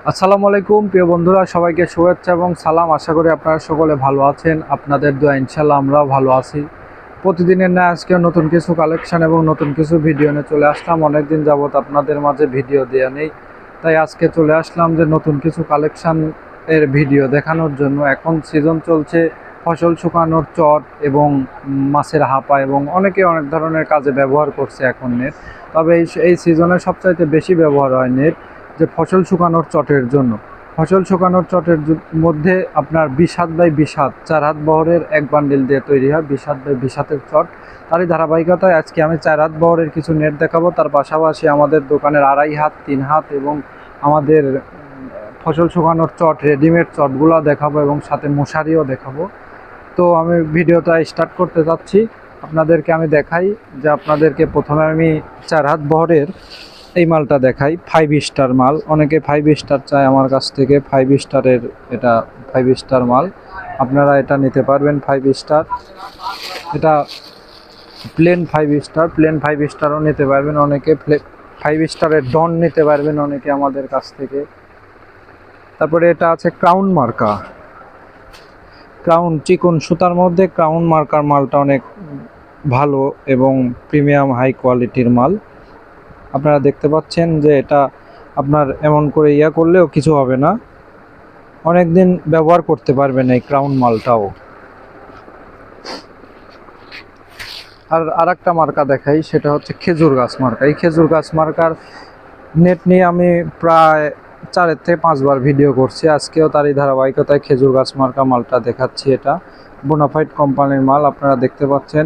আসসালামু আলাইকুম প্রিয় বন্ধুরা, সবাইকে শুভেচ্ছা এবং সালাম। আশা করি আপনারা সকলে ভালো আছেন। আপনাদের দোয়া ইনশাল্লাহ আমরাও ভালো আছি। প্রতিদিনের ন্যায় আজকে নতুন কিছু কালেকশন এবং নতুন কিছু ভিডিও নিয়ে চলে আসলাম। অনেকদিন যাবত আপনাদের মাঝে ভিডিও দেওয়া নেই, তাই আজকে চলে আসলাম যে নতুন কিছু কালেকশন এর ভিডিও দেখানোর জন্য। এখন সিজন চলছে ফসল শুকানোর চট এবং মাছের হাপা, এবং অনেকে অনেক ধরনের কাজে ব্যবহার করছে এখন নেট। তবে এই সিজনে সবচাইতে বেশি ব্যবহার হয় নেট যে ফসল শুকানোর চটের জন্য। ফসল শুকানোর চটের মধ্যে আপনার 20 হাত বাই 20 হাত 4 হাত বহরের এক বান্ডিল দিয়ে তৈরি হয় 20 হাত বাই 20 হাতের চট। তারই ধারাবাহিকতায় আজকে আমি 4 হাত বহরের কিছু নেট দেখাবো। তার পাশাপাশি আমাদের দোকানের 2.5 হাত 3 হাত এবং আমাদের ফসল শুকানোর চট রেডিমেড চটগুলো দেখাবো এবং সাথে মশারিও দেখাবো। তো আমি ভিডিওটা স্টার্ট করতে যাচ্ছি। আপনাদেরকে আমি দেখাই যে আপনাদেরকে প্রথমে আমি 4 হাত বহরের এই মালটা দেখাই। 5 স্টার মাল, অনেকে 5 স্টার চায় আমার কাছ থেকে। 5 স্টারের এটা 5 স্টার মাল, আপনারা এটা নিতে পারবেন। 5 স্টার, এটা প্লেন 5 স্টারও নিতে পারবেন অনেকে। 5 স্টারের ডন নিতে পারবেন অনেকে আমাদের কাছ থেকে। তারপরে এটা আছে ক্রাউন মার্কা, ক্রাউন চিকন সুতার মধ্যে ক্রাউন মার্কার মালটা অনেক ভালো এবং প্রিমিয়াম হাই কোয়ালিটির মাল। আপনারা দেখতে পাচ্ছেন যে এটা আপনার এমন করে করলেও কিছু হবে না, অনেক দিন ব্যবহার করতে পারবেন এই ক্রাউন মালটাও। আর একটা মার্কা দেখাই, সেটা হচ্ছে খেজুর গাছ মার্কা। এই খেজুর গাছ মার্কার নেট নিয়ে আমি প্রায় 4 থেকে 5 বার ভিডিও করছি। আজকেও তারই ধারাবাহিকতায় খেজুর গাছ মার্কা মালটা দেখাচ্ছি। এটা বোনাফাইড কোম্পানির মাল। আপনারা দেখতে পাচ্ছেন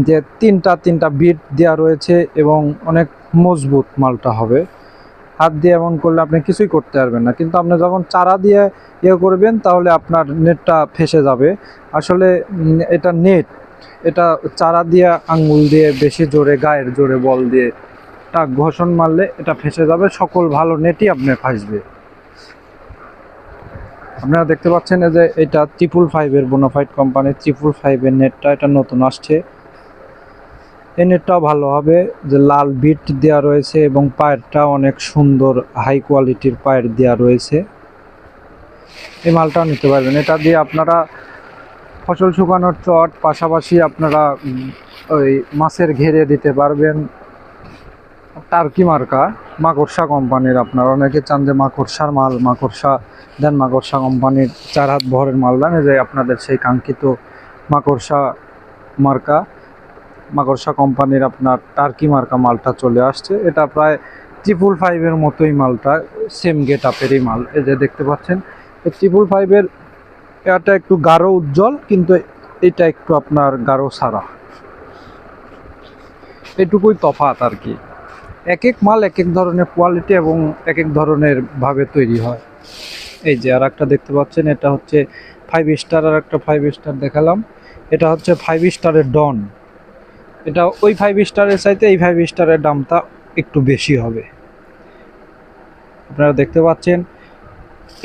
যে তিনটা বিট দেওয়া রয়েছে এবং অনেক মজবুত মালটা হবে। হাত দিয়ে এমন করলে আপনি কিছুই করতে পারবেন না, কিন্তু আপনি যখন চারা দিয়ে করবেন তাহলে আপনার নেটটা ফেসে যাবে। আসলে এটা নেট, এটা চারা দিয়ে আঙ্গুল দিয়ে বেশি জোরে গায়ের জোরে বল দিয়ে টাক ঘষণ মারলে এটা ফেসে যাবে। সকল ভালো নেটই আপনার ফাঁসবে। আপনারা দেখতে পাচ্ছেন যে এটা 555 বোনাফাইড কোম্পানির 555 নেটটা, এটা নতুন আসছে। এই নেটটাও ভালো হবে, যে লাল বিট দেওয়া রয়েছে এবং পায়েরটা অনেক সুন্দর হাই কোয়ালিটির পায়ের দেওয়া রয়েছে। এই মালটাও নিতে পারবেন। এটা দিয়ে আপনারা ফসল শুকানোর চট, পাশাপাশি আপনারা ওই মাছের ঘেরে দিতে পারবেন। টার্কি মার্কা মাকড়সা কোম্পানির, আপনারা অনেকে চান যে মাকড়সার মাল, মাকড়সা দেন, মাকড়সা কোম্পানির 4 হাত ভরের মাল দেন, যে আপনাদের সেই কাঙ্ক্ষিত মাকড়সা মার্কা, মাকড়সা কোম্পানির আপনার টার্কি মার্কা মালটা চলে আসছে। এটা প্রায় 555 মতোই মালটা, সেম গেট আপেরই মাল। এই যে দেখতে পাচ্ছেন এই 555 এটা একটু গাঢ় উজ্জ্বল, কিন্তু এটা একটু আপনার গাঢ় সারা, এটুকুই তফাৎ আর কি। এক এক মাল এক এক ধরনের কোয়ালিটি এবং এক এক ধরনের ভাবে তৈরি হয়। এই যে আর একটা দেখতে পাচ্ছেন, এটা হচ্ছে 5 স্টার। আর একটা 5 স্টার দেখালাম, এটা হচ্ছে 5 স্টারের ডন। এটা ওই 5 স্টারের চাইতে এই 5 স্টারের দামটা একটু বেশি হবে। আপনারা দেখতে পাচ্ছেন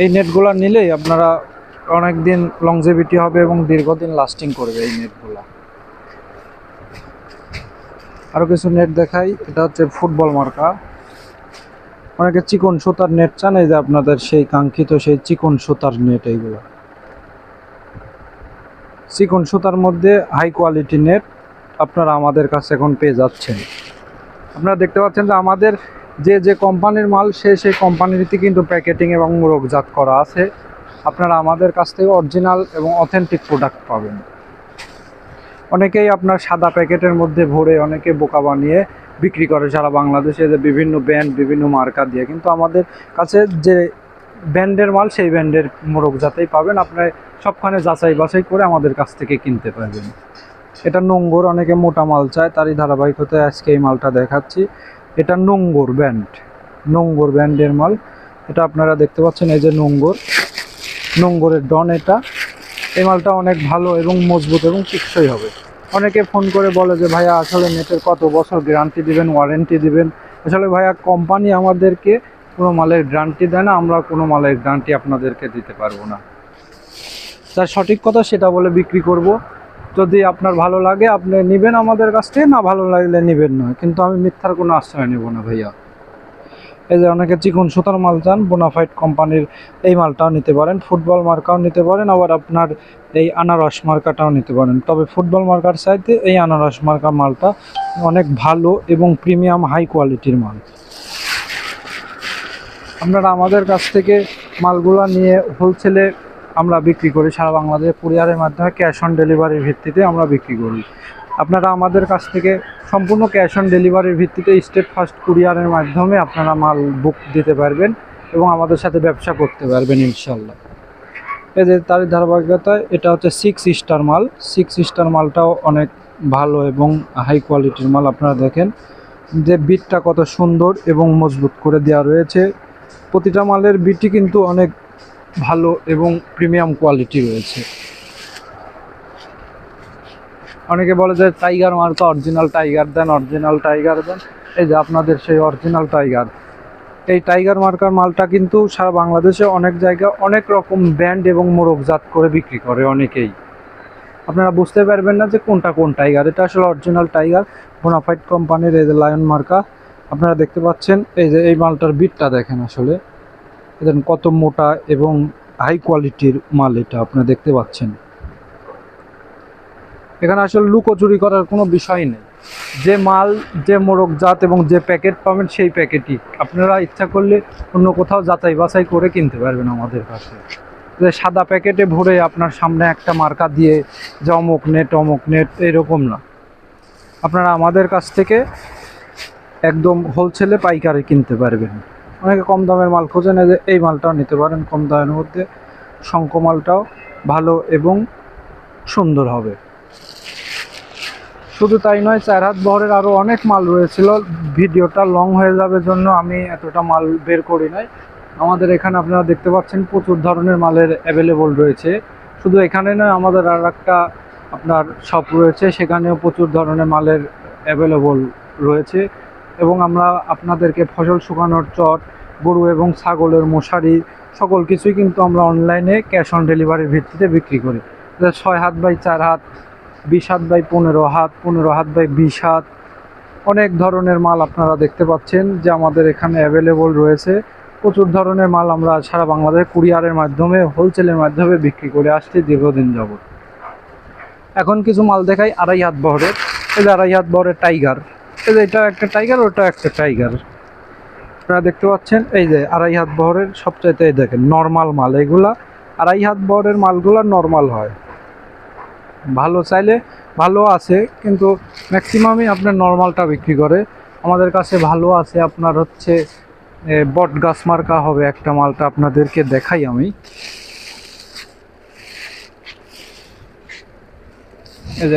এই নেটগুলো নিলেই আপনারা অনেক দিন লংজিভিটি হবে এবং দীর্ঘদিন লাস্টিং করবে এই নেটগুলো। আরও কিছু নেট দেখাই, এটা হচ্ছে ফুটবল মার্কা। অনেকে চিকন সুতার নেট চান, এই যে আপনাদের সেই কাঙ্ক্ষিত সেই চিকন সুতার নেট। এইগুলো চিকন সুতার মধ্যে হাই কোয়ালিটি নেট আপনারা আমাদের কাছে এখন পেয়ে যাচ্ছেন। আপনারা দেখতে পাচ্ছেন যে আমাদের যে কোম্পানির মাল সেই কোম্পানিতে কিন্তু প্যাকেটিং এবং মোড়কজাত করা আছে। আপনারা আমাদের কাছ থেকে অরিজিনাল এবং অথেন্টিক প্রোডাক্ট পাবেন। অনেকেই আপনার সাদা প্যাকেটের মধ্যে ভরে অনেকে বোকা বানিয়ে বিক্রি করে সারা বাংলাদেশে, যে বিভিন্ন ব্র্যান্ড বিভিন্ন মার্কা দিয়ে, কিন্তু আমাদের কাছে যে ব্র্যান্ডের মাল সেই ব্র্যান্ডের মোড়কজাতেই পাবেন। আপনার সবখানে যাচাই বাছাই করে আমাদের কাছ থেকে কিনতে পারবেন। এটা নোঙ্গর, অনেকে মোটা মাল চায়, তারই ধারাবাহিকতায় আজকে এই মালটা দেখাচ্ছি। এটা নোঙ্গর ব্র্যান্ডের মাল। এটা আপনারা দেখতে পাচ্ছেন, এই যে নোঙ্গরের ডন। এটা এই মালটা অনেক ভালো এবং মজবুত এবং টেকসই হবে। অনেকে ফোন করে বলে যে ভাইয়া আসলে নেটের কত বছর গ্যারান্টি দিবেন, ওয়ারেন্টি দিবেন। আসলে ভাইয়া কোম্পানি আমাদেরকে কোনো মালের গ্যারান্টি দেয় না, আমরা কোনো মালের গ্যারান্টি আপনাদেরকে দিতে পারবো না। তার সঠিক কথা সেটা বলে বিক্রি করব। যদি আপনার ভালো লাগে আপনি নেবেন আমাদের কাছ থেকে, না ভালো লাগলে নেবেন না, কিন্তু আমি মিথ্যার কোনো আশ্রয় নেব না ভাইয়া। এই যে অনেকে চিকন সুতার মাল চান, বোনাফাইড কোম্পানির এই মালটাও নিতে পারেন, ফুটবল মার্কাও নিতে পারেন, আবার আপনার এই আনারস মার্কাটাও নিতে পারেন। তবে ফুটবল মার্কার চাইতে এই আনারস মার্কা মালটা অনেক ভালো এবং প্রিমিয়াম হাই কোয়ালিটির মাল। আপনারা আমাদের কাছ থেকে মালগুলো নিয়ে হোলসেলে আমরা বিক্রি করি সারা বাংলাদেশে, কুরিয়ারের মাধ্যমে ক্যাশ অন ডেলিভারির ভিত্তিতে আমরা বিক্রি করি। আপনারা আমাদের কাছ থেকে সম্পূর্ণ ক্যাশ অন ডেলিভারির ভিত্তিতে স্টেট ফার্স্ট কুরিয়ারের মাধ্যমে আপনারা মাল বুক দিতে পারবেন এবং আমাদের সাথে ব্যবসা করতে পারবেন ইনশাল্লাহ। এই যে তার ধারাবাহিকতায় এটা হচ্ছে 6 স্টার মাল। 6 স্টার মালটাও অনেক ভালো এবং হাই কোয়ালিটির মাল। আপনারা দেখেন যে বিটটা কত সুন্দর এবং মজবুত করে দেওয়া রয়েছে। প্রতিটা মালের বিটই কিন্তু অনেক ভালো এবং প্রিমিয়াম কোয়ালিটি রয়েছে। অনেকে বলে যে টাইগার মার্কা, অরিজিনাল টাইগার দেন, অরিজিনাল টাইগার দেন। এই যে আপনাদের সেই অরিজিনাল টাইগার। এই টাইগার মার্কার মালটা কিন্তু সারা বাংলাদেশে অনেক জায়গায় অনেক রকম ব্র্যান্ড এবং মোড়কজাত করে বিক্রি করে অনেকেই। আপনারা বুঝতে পারবেন না যে কোনটা কোন টাইগার। এটা আসলে অরিজিনাল টাইগার, বোনাফাইড কোম্পানির এই যে লায়ন মার্কা। আপনারা দেখতে পাচ্ছেন এই যে এই মালটার বিটটা দেখেন, আসলে দেখেন কত মোটা এবং হাই কোয়ালিটির মাল এটা আপনারা দেখতে পাচ্ছেন। এখানে আসলে লুকোচুরি করার কোনো বিষয় নেই। যে মাল, যে মোড়কজাত এবং যে প্যাকেট পাবেন সেই প্যাকেটই আপনারা ইচ্ছা করলে অন্য কোথাও যাচাই বাছাই করে কিনতে পারবেন আমাদের কাছে। যে সাদা প্যাকেটে ভরে আপনার সামনে একটা মার্কা দিয়ে যে অমুক নেট এরকম না। আপনারা আমাদের কাছ থেকে একদম হোলসেলে পাইকারি কিনতে পারবেন। অনেকে কম দামের মাল খোঁজেন, এই মালটাও নিতে পারেন কম দামের মধ্যে। শঙ্খ মালটাও ভালো এবং সুন্দর হবে। শুধু তাই নয়, 4 হাত বহরের আরও অনেক মাল রয়েছিল। ভিডিওটা লং হয়ে যাবে জন্য আমি এতটা মাল বের করি নাই। আমাদের এখানে আপনারা দেখতে পাচ্ছেন প্রচুর ধরনের মালের অ্যাভেলেবল রয়েছে। শুধু এখানে নয়, আমাদের আর একটা আপনার শপ রয়েছে, সেখানেও প্রচুর ধরনের মালের অ্যাভেলেবল রয়েছে। এবং আমরা আপনাদেরকে ফসল শুকানোর চট, গরু এবং ছাগলের মশারি সকল কিছুই কিন্তু আমরা অনলাইনে ক্যাশ অন ডেলিভারির ভিত্তিতে বিক্রি করি। 6 হাত বাই 4 হাত, 20 হাত বাই 15 হাত, 15 হাত বাই 20 হাত, অনেক ধরনের মাল আপনারা দেখতে পাচ্ছেন যে আমাদের এখানে অ্যাভেলেবল রয়েছে। প্রচুর ধরনের মাল আমরা সারা বাংলাদেশ কুরিয়ারের মাধ্যমে, হোলসেলের মাধ্যমে বিক্রি করে আসছি দীর্ঘদিন যাবত। এখন কিছু মাল দেখাই 2.5 হাত বহরের। এই যে 2.5 হাত বহরের টাইগার। এই যে এটা একটা টাইগার, ওটা একটা টাইগার। আপনারা দেখতে পাচ্ছেন এই যে 2.5 হাত বহরের সবচাইতে দেখেন নর্মাল মাল। এগুলা 2.5 হাত বহরের মালগুলো নর্মাল হয়, ভালো চাইলে ভালো আছে, কিন্তু ম্যাক্সিমামই আপনার নর্মালটা বিক্রি করে। আমাদের কাছে ভালো আছে আপনার হচ্ছে বট গাছ মার্কা হবে একটা, মালটা আপনাদেরকে দেখাই আমি। এই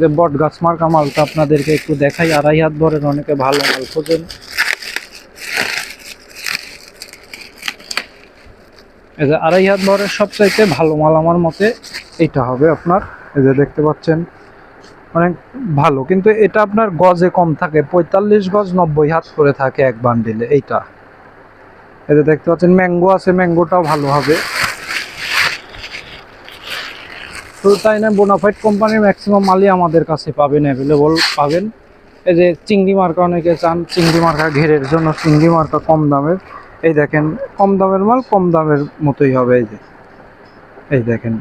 যে বট গাছ মার্কা মালটা আপনাদেরকে একটু দেখাই। 2.5 হাত বহরের অনেকে ভালো মাল খোঁজেন। এই যে 2.5 হাত বহরের সবচাইতে ভালো মাল আমার মতে এইটা হবে আপনার। এই যে দেখতে পাচ্ছেন অনেক ভালো, কিন্তু এটা আপনার গজে কম থাকে, 45 গজ 90 হাত করে থাকে এক বান্ডিলে এইটা। এই যে দেখতে পাচ্ছেন ম্যাঙ্গো আছে, ম্যাঙ্গোটাও ভালো হবে। শুধু তাই না, বোনাফাইড কোম্পানির ম্যাক্সিমাম মালই আমাদের কাছে পাবেন, অ্যাভেলেবল পাবেন। এই যে চিংড়ি মার্কা অনেকে চান, চিংড়ি মার্কা ঘেরের জন্য চিংড়ি মার্কা কম দামের। এই দেখেন কম দামের মাল কম দামের মতোই হবে। এই দেখেন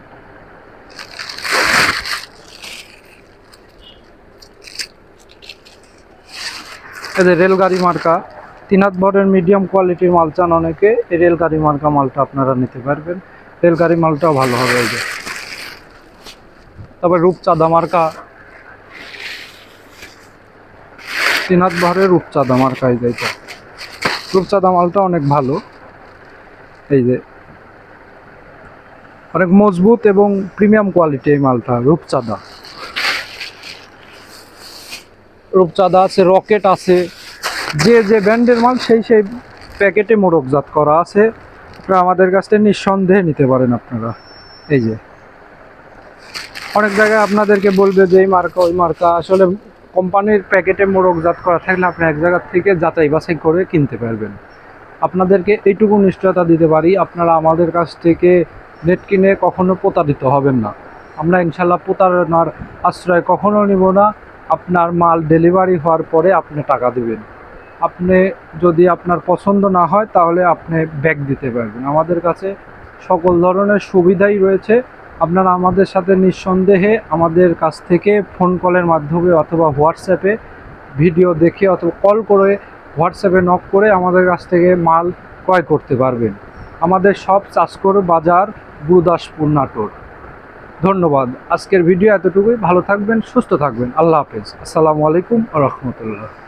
এই যে রেলগাড়ি মার্কা 3 হাত বহরের মিডিয়াম কোয়ালিটির মাল চান অনেকে, এই রেলগাড়ি মার্কা মালটা আপনারা নিতে পারবেন। রেলগাড়ি মালটাও ভালো হবে। এই যে তবে রূপচাঁদা মার্কা 3 হাত বহরের রূপচাঁদা মার্কা, এই যে এটা রূপচাঁদা মালটা অনেক ভালো। এই যে অনেক মজবুত এবং প্রিমিয়াম কোয়ালিটি এই মালটা। রূপচাঁদা আছে, রকেট আছে, যে ব্র্যান্ডের মাল সেই প্যাকেটে মোড়কজাত করা আছে। আপনারা আমাদের কাছ থেকে নিঃসন্দেহে নিতে পারেন আপনারা। এই যে অনেক জায়গায় আপনাদেরকে বলবে যে এই মার্কা ওই মার্কা, আসলে কোম্পানির প্যাকেটে মোড়কজাত করা থাকলে আপনি এক জায়গা থেকে যাচাই বাছাই করে কিনতে পারবেন। আপনাদেরকে এইটুকু নিশ্চয়তা দিতে পারি, আপনারা আমাদের কাছ থেকে নেট কিনে কখনো প্রতারিত হবেন না। আমরা ইনশাল্লাহ প্রতারণার আশ্রয় কখনো নিব না। আপনার মাল ডেলিভারি হওয়ার পরে আপনি টাকা দেবেন। আপনি যদি আপনার পছন্দ না হয় তাহলে আপনি ব্যাক দিতে পারবেন। আমাদের কাছে সকল ধরনের সুবিধাই রয়েছে। আপনারা আমাদের সাথে নিঃসন্দেহে আমাদের কাছ থেকে ফোন কলের মাধ্যমে অথবা হোয়াটসঅ্যাপে ভিডিও দেখে অথবা কল করে হোয়াটসঅ্যাপে নক করে আমাদের কাছ থেকে মাল ক্রয় করতে পারবেন। আমাদের সব চাষকর বাজার গুরুদাসপুর নাটোর। ধন্যবাদ। আজকের ভিডিও এতটুকুই। ভালো থাকবেন, সুস্থ থাকবেন। আল্লাহ হাফেজ। আসসালামু আলাইকুম ওয়া রাহমাতুল্লাহ।